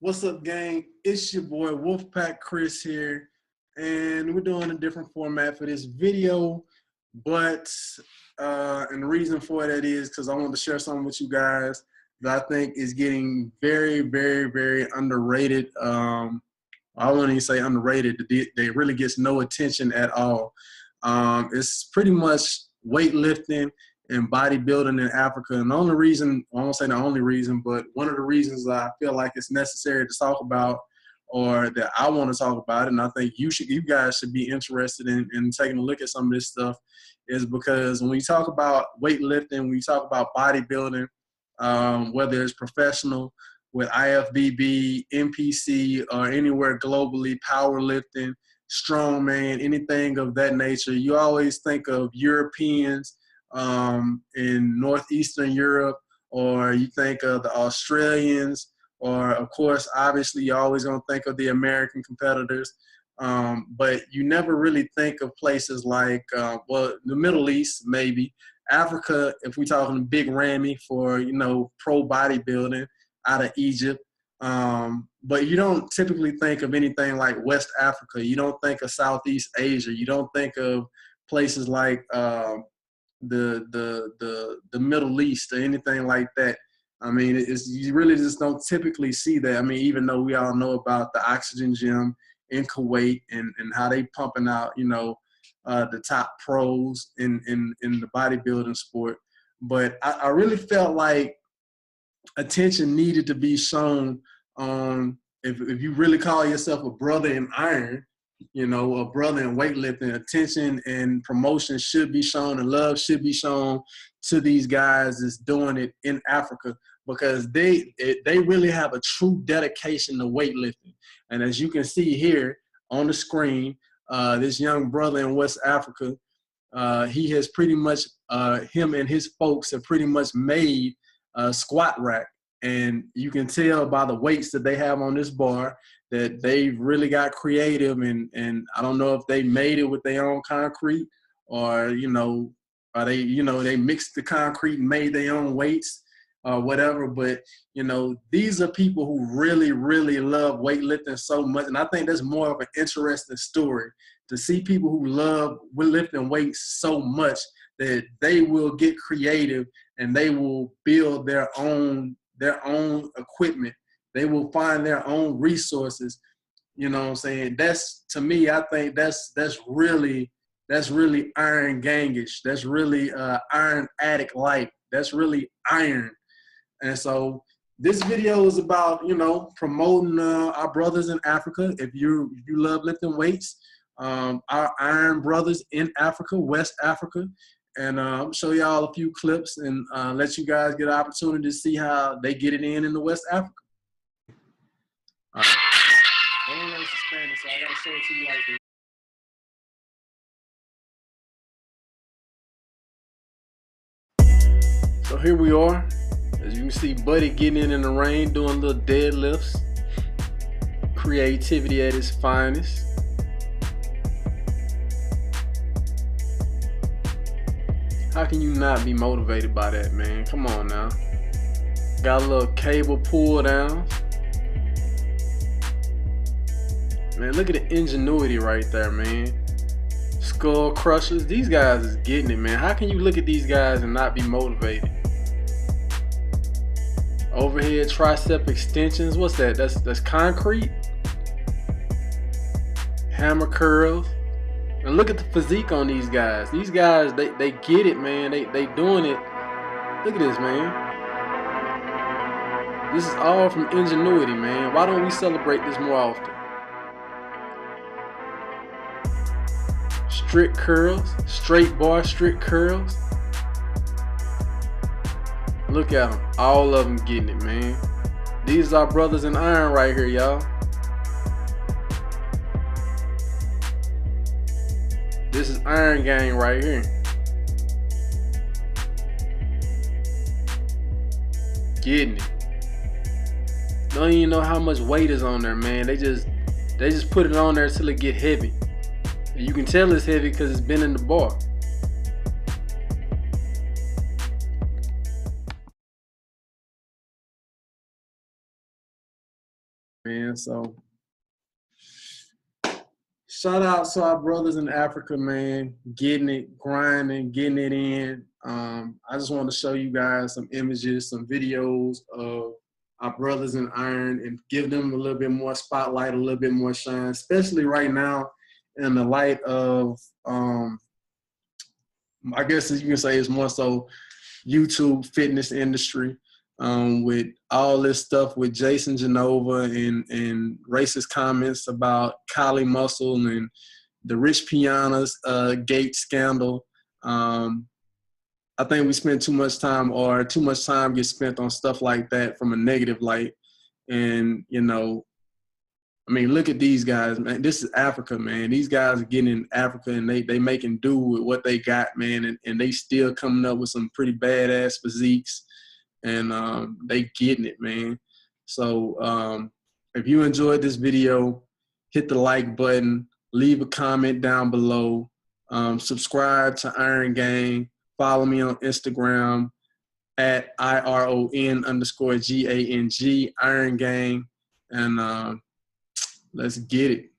What's up, gang? It's your boy Wolfpack Chris here, and we're doing a different format for this video. But and the reason for that is because I want to share something with you guys that I think is getting very, very, very underrated. I won't even say underrated. They really gets no attention at all. It's pretty much weightlifting and bodybuilding in Africa. And the only reason, I won't say the only reason, but one of the reasons I feel like it's necessary to talk about, or that I want to talk about, and I think you guys should be interested in taking a look at some of this stuff, is because when we talk about weightlifting, when we talk about bodybuilding, whether it's professional with IFBB, NPC, or anywhere globally, powerlifting, strongman, anything of that nature, you always think of Europeans in Northeastern Europe, or you think of the Australians, or of course, obviously, you're always going to think of the American competitors. But you never really think of places like, well, the Middle East, maybe. Africa, if we're talking Big Ramy for, pro bodybuilding out of Egypt. But you don't typically think of anything like West Africa. You don't think of Southeast Asia. You don't think of places like the Middle East or anything like that. I mean, you really just don't typically see that. I mean, even though we all know about the Oxygen Gym in Kuwait and how they pumping out, the top pros in the bodybuilding sport. But I really felt like attention needed to be shown on, if you really call yourself a brother in iron, a brother in weightlifting, attention and promotion should be shown and love should be shown to these guys that's doing it in Africa, because they really have a true dedication to weightlifting. And as you can see here on the screen, this young brother in West Africa, he has pretty much, him and his folks have pretty much made a squat rack. And you can tell by the weights that they have on this bar that they've really got creative, and I don't know if they made it with their own concrete, or or they mixed the concrete and made their own weights or whatever. But these are people who really, really love weightlifting so much, and I think that's more of an interesting story, to see people who love lifting weights so much that they will get creative and they will build their own equipment. They will find their own resources. You know what I'm saying? That's, to me, I think that's really iron gangish. That's really iron addict like. That's really iron. And so this video is about, promoting our brothers in Africa. If you love lifting weights, our iron brothers in Africa, West Africa. And I'll show y'all a few clips and let you guys get an opportunity to see how they get it in the West Africa. All right. I don't know Spanish, so I gotta show it to you like this. So here we are. As you can see, Buddy getting in the rain, doing little deadlifts. Creativity at its finest. How can you not be motivated by that, man? Come on now. Got a little cable pull down. Man, look at the ingenuity right there, man. Skull crushers. These guys is getting it, man. How can you look at these guys and not be motivated? Overhead tricep extensions. What's that? That's concrete. Hammer curls. And look at the physique on these guys. These guys, they get it, man. They doing it. Look at this, man. This is all from ingenuity, man. Why don't we celebrate this more often? Strict curls, straight bar, strict curls. Look at them. All of them getting it, man. These are brothers in iron right here, y'all. This is Iron Gang right here. Getting it. Don't even know how much weight is on there, man. They just put it on there till it get heavy. And you can tell it's heavy because it's been in the bar. man. So shout out to our brothers in Africa, man, getting it, grinding, getting it in. I just want to show you guys some images, some videos of our brothers in iron and give them a little bit more spotlight, a little bit more shine, especially right now in the light of, I guess you can say it's more so YouTube fitness industry, with all this stuff with Jason Genova and racist comments about Kali Muscle and the Rich Piana's gate scandal. I think we spend too much time, or too much time gets spent on stuff like that from a negative light. And, you know, I mean, look at these guys, man. This is Africa, man. These guys are getting in Africa and they making do with what they got, man. And they still coming up with some pretty badass physiques. And they getting it, man. So if you enjoyed this video, hit the like button, leave a comment down below, subscribe to Iron Gang, follow me on Instagram at IRON_GANG, Iron Gang, and let's get it.